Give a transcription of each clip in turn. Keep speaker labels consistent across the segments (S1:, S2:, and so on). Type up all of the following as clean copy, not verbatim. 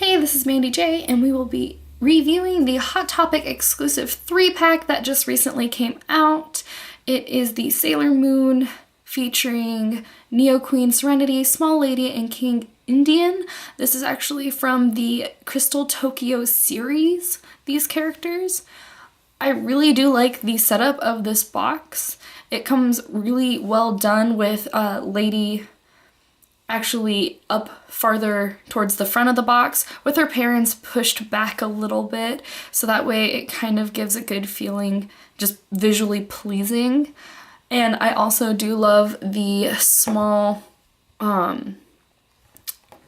S1: Hey, this is Mandy J, and we will be reviewing the Hot Topic exclusive 3-pack that just recently came out. It is the Sailor Moon featuring Neo Queen Serenity, Small Lady, and King Endymion. This is actually from the Crystal Tokyo series, these characters. I really do like the setup of this box. It comes really well done with Lady actually up farther towards the front of the box with her parents pushed back a little bit, so that way it kind of gives a good feeling, just visually pleasing. And I also do love the small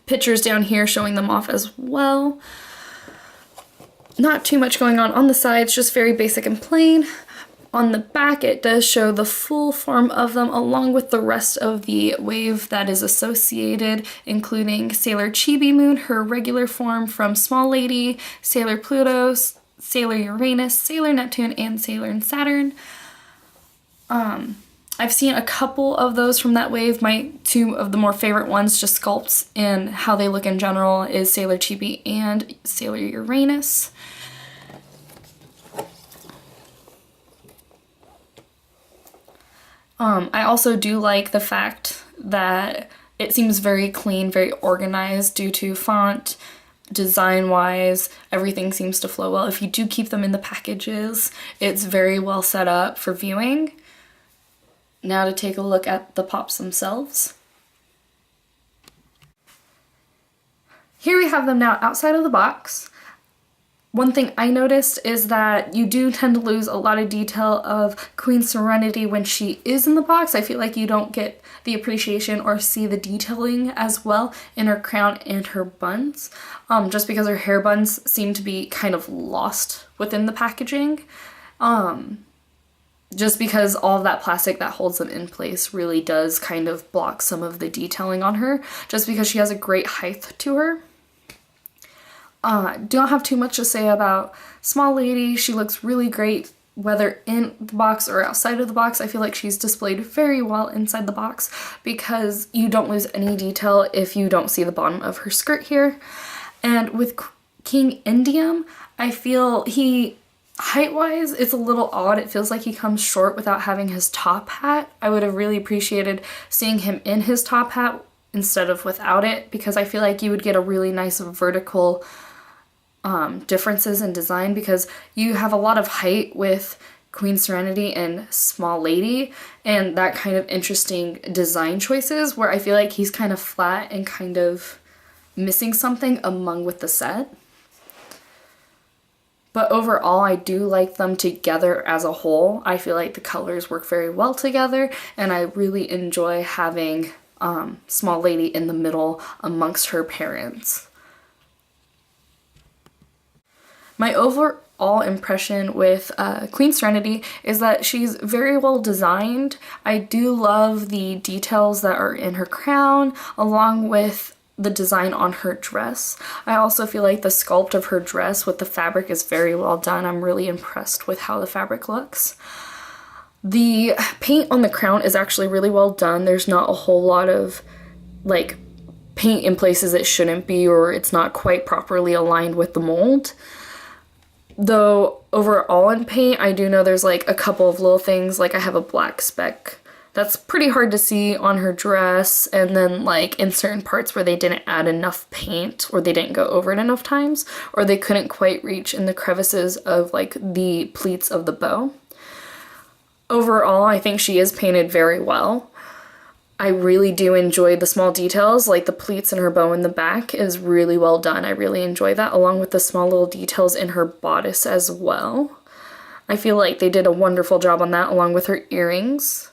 S1: pictures down here showing them off as well. Not too much going on the sides, just very basic and plain. On the back, it does show the full form of them along with the rest of the wave that is associated, including Sailor Chibi Moon, her regular form from Small Lady, Sailor Pluto, Sailor Uranus, Sailor Neptune, and Sailor Saturn. I've seen a couple of those from that wave. My two of the more favorite ones, just sculpts and how they look in general, is Sailor Chibi and Sailor Uranus. I also do like the fact that it seems very clean, very organized due to font, design-wise, everything seems to flow well. If you do keep them in the packages, it's very well set up for viewing. Now to take a look at the pops themselves. Here we have them now outside of the box. One thing I noticed is that you do tend to lose a lot of detail of Queen Serenity when she is in the box. I feel like you don't get the appreciation or see the detailing as well in her crown and her buns, just because her hair buns seem to be kind of lost within the packaging. Just because all of that plastic that holds them in place really does kind of block some of the detailing on her, just because she has a great height to her. Don't have too much to say about Small Lady. She looks really great whether in the box or outside of the box. I feel like she's displayed very well inside the box because you don't lose any detail if you don't see the bottom of her skirt here. And with King Endymion, I feel height-wise, it's a little odd. It feels like he comes short without having his top hat. I would have really appreciated seeing him in his top hat instead of without it, because I feel like you would get a really nice vertical differences in design, because you have a lot of height with Queen Serenity and Small Lady, and that kind of interesting design choices where I feel like he's kind of flat and kind of missing something among with the set. But overall, I do like them together as a whole. I feel like the colors work very well together, and I really enjoy having Small Lady in the middle amongst her parents. My overall impression with Queen Serenity is that she's very well designed. I do love the details that are in her crown, along with the design on her dress. I also feel like the sculpt of her dress with the fabric is very well done. I'm really impressed with how the fabric looks. The paint on the crown is actually really well done. There's not a whole lot of like paint in places it shouldn't be, or it's not quite properly aligned with the mold. Though overall in paint, I do know there's like a couple of little things, like I have a black speck that's pretty hard to see on her dress, and then like in certain parts where they didn't add enough paint, or they didn't go over it enough times, or they couldn't quite reach in the crevices of like the pleats of the bow. Overall, I think she is painted very well. I really do enjoy the small details, like the pleats in her bow in the back is really well done. I really enjoy that, along with the small little details in her bodice as well. I feel like they did a wonderful job on that, along with her earrings.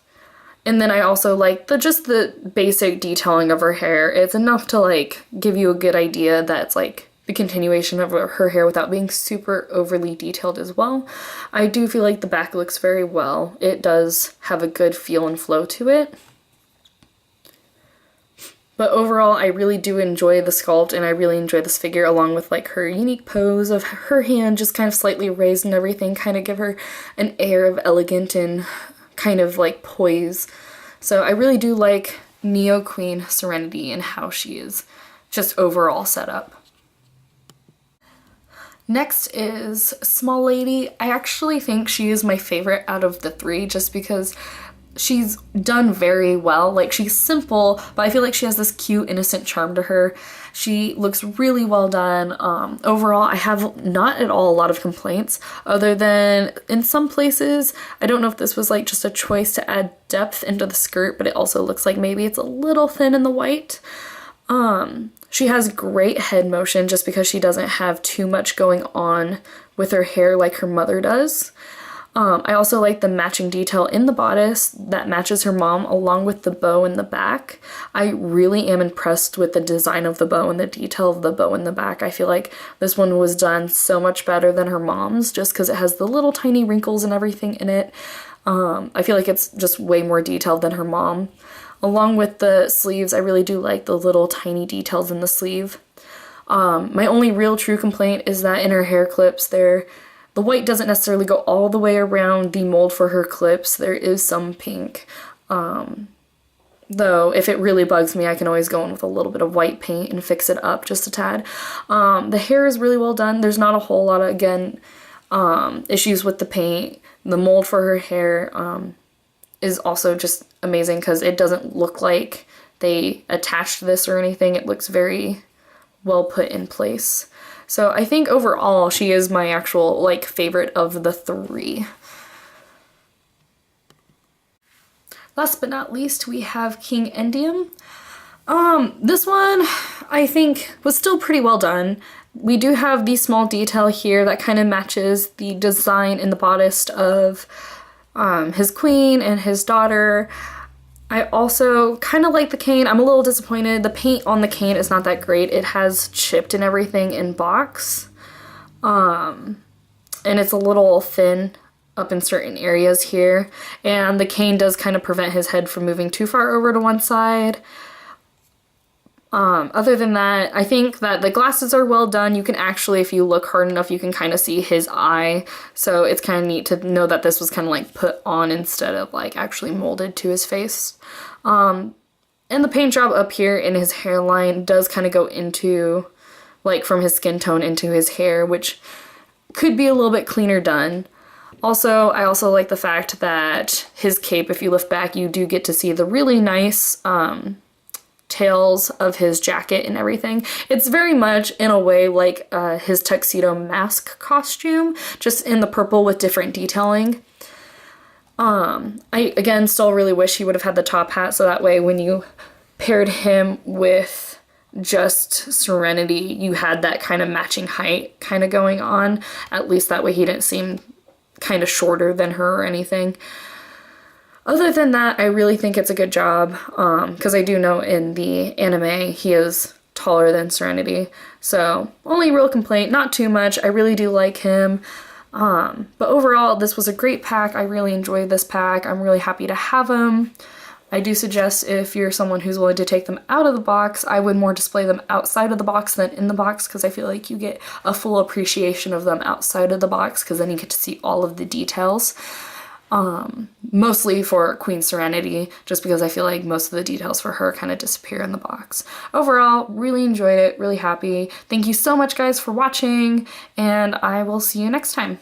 S1: And then I also like just the basic detailing of her hair. It's enough to like give you a good idea that it's like the continuation of her hair without being super overly detailed as well. I do feel like the back looks very well. It does have a good feel and flow to it. But overall, I really do enjoy the sculpt, and I really enjoy this figure, along with like her unique pose of her hand just kind of slightly raised and everything, kind of give her an air of elegant and kind of like poise. So I really do like Neo Queen Serenity and how she is just overall set up. Next is Small Lady. I actually think she is my favorite out of the three just because she's done very well. Like, she's simple, but I feel like she has this cute, innocent charm to her. She looks really well done. Overall, I have not at all a lot of complaints, other than in some places, I don't know if this was like just a choice to add depth into the skirt, but it also looks like maybe it's a little thin in the white. She has great head motion just because she doesn't have too much going on with her hair like her mother does. I also like the matching detail in the bodice that matches her mom along with the bow in the back. I really am impressed with the design of the bow and the detail of the bow in the back. I feel like this one was done so much better than her mom's just because it has the little tiny wrinkles and everything in it. I feel like it's just way more detailed than her mom. Along with the sleeves, I really do like the little tiny details in the sleeve. My only real true complaint is that in her hair clips, the white doesn't necessarily go all the way around the mold for her clips. There is some pink. Though, if it really bugs me, I can always go in with a little bit of white paint and fix it up just a tad. The hair is really well done. There's not a whole lot of, again, issues with the paint. The mold for her hair is also just amazing because it doesn't look like they attached this or anything. It looks very well put in place. So I think overall she is my actual like favorite of the three. Last but not least, we have King Endymion. This one I think was still pretty well done. We do have the small detail here that kind of matches the design in the bodice of his queen and his daughter. I also kind of like the cane. I'm a little disappointed. The paint on the cane is not that great. It has chipped and everything in box. And it's a little thin up in certain areas here. And the cane does kind of prevent his head from moving too far over to one side. Other than that, I think that the glasses are well done. You can actually, if you look hard enough, you can kind of see his eye. So it's kind of neat to know that this was kind of like put on instead of like actually molded to his face. And the paint job up here in his hairline does kind of go into, like, from his skin tone into his hair, which could be a little bit cleaner done. Also, I also like the fact that his cape, if you lift back, you do get to see the really nice, tails of his jacket and everything. It's very much in a way like his tuxedo mask costume, just in the purple with different detailing. I again still really wish he would have had the top hat so that way when you paired him with just Serenity, you had that kind of matching height kind of going on. At least that way he didn't seem kind of shorter than her or anything. Other than that, I really think it's a good job, because I do know in the anime he is taller than Serenity. So, only real complaint, not too much. I really do like him. But overall, this was a great pack. I really enjoyed this pack. I'm really happy to have him. I do suggest if you're someone who's willing to take them out of the box, I would more display them outside of the box than in the box because I feel like you get a full appreciation of them outside of the box because then you get to see all of the details. Mostly for Queen Serenity, just because I feel like most of the details for her kind of disappear in the box. Overall, really enjoyed it, really happy. Thank you so much guys for watching, and I will see you next time.